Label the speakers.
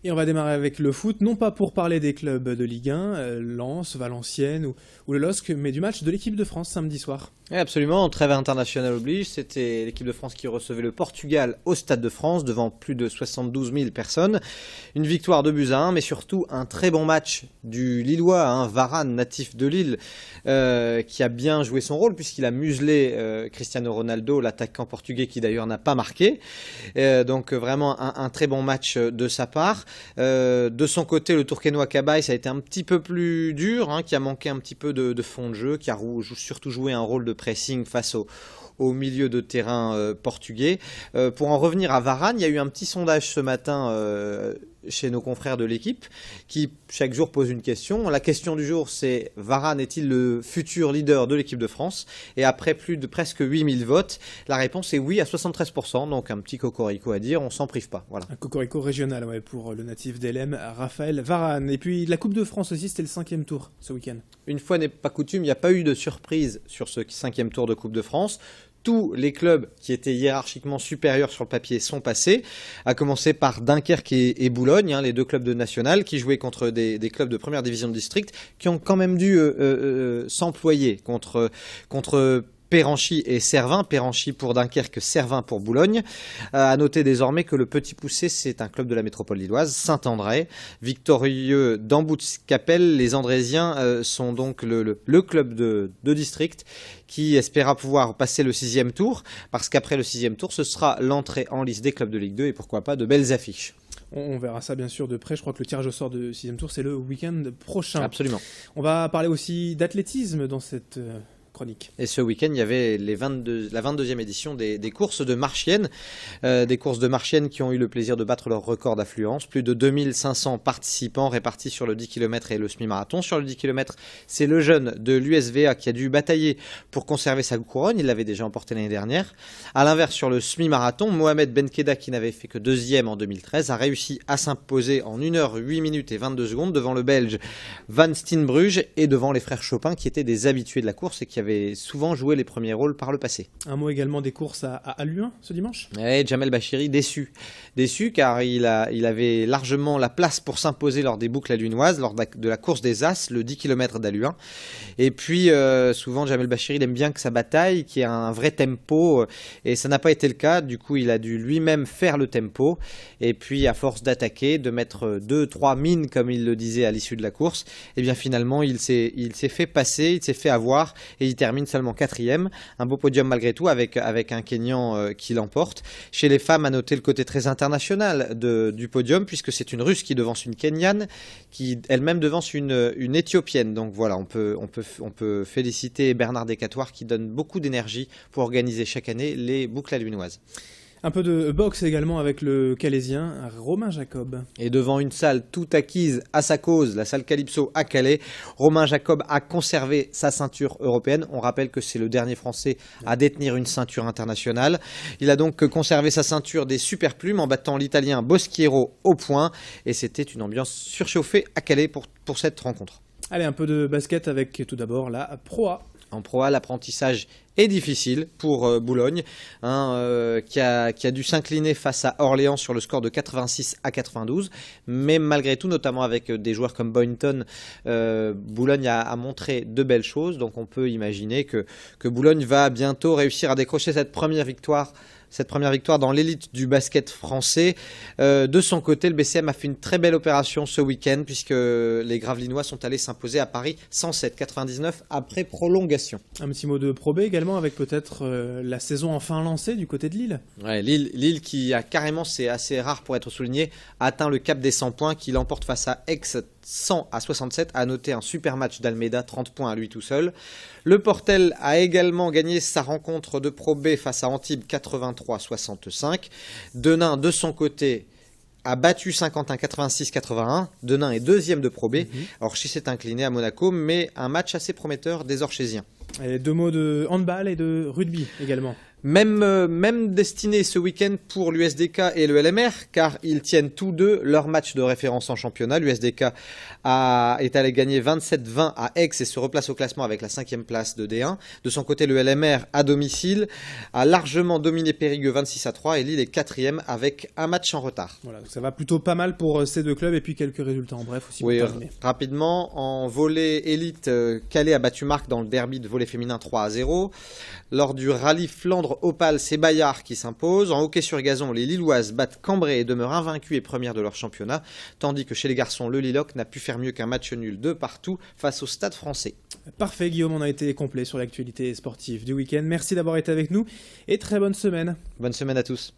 Speaker 1: Et on va démarrer avec le foot, non pas pour parler des clubs de Ligue 1, Lens, Valenciennes ou le LOSC, mais du match de l'équipe de France samedi soir.
Speaker 2: Oui, absolument, trêve internationale oblige, c'était l'équipe de France qui recevait le Portugal au Stade de France devant plus de 72 000 personnes. Une victoire de buts à 1, mais surtout un très bon match du Lillois, Varane, natif de Lille, qui a bien joué son rôle puisqu'il a muselé Cristiano Ronaldo, l'attaquant portugais qui d'ailleurs n'a pas marqué. Donc vraiment un très bon match de sa part. De son côté, le Tourquenois Cabaye, ça a été un petit peu plus dur, qui a manqué un petit peu de fond de jeu, qui a surtout joué un rôle de pressing face au milieu de terrain portugais. Pour en revenir à Varane, il y a eu un petit sondage ce matin chez nos confrères de l'équipe qui chaque jour pose une question. La question du jour, c'est: Varane est-il le futur leader de l'équipe de France? Et après plus de presque 8000 votes, la réponse est oui à 73%, donc un petit cocorico à dire, on s'en prive pas. Voilà.
Speaker 1: Un cocorico régional, ouais, pour le natif d'Elem, Raphaël Varane. Et puis la Coupe de France aussi, c'était le 5e tour ce week-end.
Speaker 2: Une fois n'est pas coutume, il n'y a pas eu de surprise sur ce 5e tour de Coupe de France. Tous les clubs qui étaient hiérarchiquement supérieurs sur le papier sont passés, à commencer par Dunkerque et Boulogne, les deux clubs de national qui jouaient contre des clubs de première division de district, qui ont quand même dû s'employer contre Péranchy et Servin, Péranchy pour Dunkerque, Servin pour Boulogne. À noter désormais que le Petit Poucet, c'est un club de la métropole lilloise, Saint-André. Victorieux d'Amboutskapelle, les Andrésiens sont donc le club de district qui espéra pouvoir passer le 6e tour, parce qu'après le 6e tour, ce sera l'entrée en liste des clubs de Ligue 2 et pourquoi pas de belles affiches.
Speaker 1: On verra ça bien sûr de près. Je crois que le tirage au sort de 6e tour, c'est le week-end prochain.
Speaker 2: Absolument.
Speaker 1: On va parler aussi d'athlétisme dans cette chronique.
Speaker 2: Et ce week-end, il y avait la 22e édition des courses de Marchiennes. Des courses de Marchiennes qui ont eu le plaisir de battre leur record d'affluence. Plus de 2500 participants répartis sur le 10 km et le semi-marathon. Sur le 10 km, c'est le jeune de l'USVA qui a dû batailler pour conserver sa couronne. Il l'avait déjà emporté l'année dernière. À l'inverse, sur le semi-marathon, Mohamed Benkeda, qui n'avait fait que 2e en 2013, a réussi à s'imposer en 1 h 8 minutes et 22 secondes devant le Belge Van Steenbruge et devant les frères Chopin qui étaient des habitués de la course et qui avaient souvent joué les premiers rôles par le passé.
Speaker 1: Un mot également des courses à Luin ce dimanche.
Speaker 2: Et Jamel Bachiri déçu car il avait largement la place pour s'imposer lors des boucles aluinoises, lors de la course des As, le 10 km d'Aluin. Et puis souvent Jamel Bachiri il aime bien que sa bataille, qu'il y ait un vrai tempo, et ça n'a pas été le cas. Du coup il a dû lui-même faire le tempo, et puis à force d'attaquer, de mettre 2-3 mines comme il le disait à l'issue de la course, et bien finalement il s'est fait passer, il s'est fait avoir, et il termine seulement 4e. Un beau podium malgré tout avec un Kényan qui l'emporte. Chez les femmes, à noter le côté très international du podium, puisque c'est une Russe qui devance une Kenyane, qui elle-même devance une Éthiopienne. Donc voilà, on peut féliciter Bernard Decatoire qui donne beaucoup d'énergie pour organiser chaque année les boucles aluinoises.
Speaker 1: Un peu de boxe également avec le Calaisien Romain Jacob.
Speaker 2: Et devant une salle toute acquise à sa cause, la salle Calypso à Calais, Romain Jacob a conservé sa ceinture européenne. On rappelle que c'est le dernier Français à détenir une ceinture internationale. Il a donc conservé sa ceinture des super plumes en battant l'Italien Boschiero au point. Et c'était une ambiance surchauffée à Calais pour cette rencontre.
Speaker 1: Allez, un peu de basket avec tout d'abord la Pro A.
Speaker 2: En Pro A, l'apprentissage est difficile pour Boulogne, qui a dû s'incliner face à Orléans sur le score de 86-92. Mais malgré tout, notamment avec des joueurs comme Boynton, Boulogne a montré de belles choses. Donc on peut imaginer que Boulogne va bientôt réussir à décrocher cette première victoire dans l'élite du basket français. De son côté, le BCM a fait une très belle opération ce week-end puisque les Gravelinois sont allés s'imposer à Paris 107-99 après prolongation.
Speaker 1: Un petit mot de Pro B également avec peut-être la saison enfin lancée du côté de Lille.
Speaker 2: Ouais, Lille qui a carrément, c'est assez rare pour être souligné, atteint le cap des 100 points, qui l'emporte face à Aix 100-67, à noter un super match d'Almeida, 30 points à lui tout seul. Le Portel a également gagné sa rencontre de Pro B face à Antibes 83-65. Denain, de son côté, a battu Saint-Quentin 86-81. Denain est 2e de Pro B. Orchy s'est incliné à Monaco, mais un match assez prometteur des Orchésiens.
Speaker 1: Et 2 mots de handball et de rugby également.
Speaker 2: Même destinée ce week-end pour l'USDK et le LMR, car ils tiennent tous deux leur match de référence en championnat. L'USDK est allé gagner 27-20 à Aix et se replace au classement avec la 5e place de D1. De son côté, le LMR à domicile a largement dominé Périgueux 26-3 et Lille est 4e avec un match en retard.
Speaker 1: Voilà, donc ça va plutôt pas mal pour ces deux clubs et puis quelques résultats en bref aussi.
Speaker 2: Oui, rapidement, en volley élite, Calais a battu Marc dans le derby de volley féminin 3-0. Lors du rallye Flandre Opale, c'est Bayard qui s'impose. En hockey sur gazon, les Lilloises battent Cambrai et demeurent invaincus et premières de leur championnat. Tandis que chez les garçons, le Liloc n'a pu faire mieux qu'un match nul de partout face au Stade Français.
Speaker 1: Parfait Guillaume, on a été complet sur l'actualité sportive du week-end. Merci d'avoir été avec nous et très bonne semaine.
Speaker 2: Bonne semaine à tous.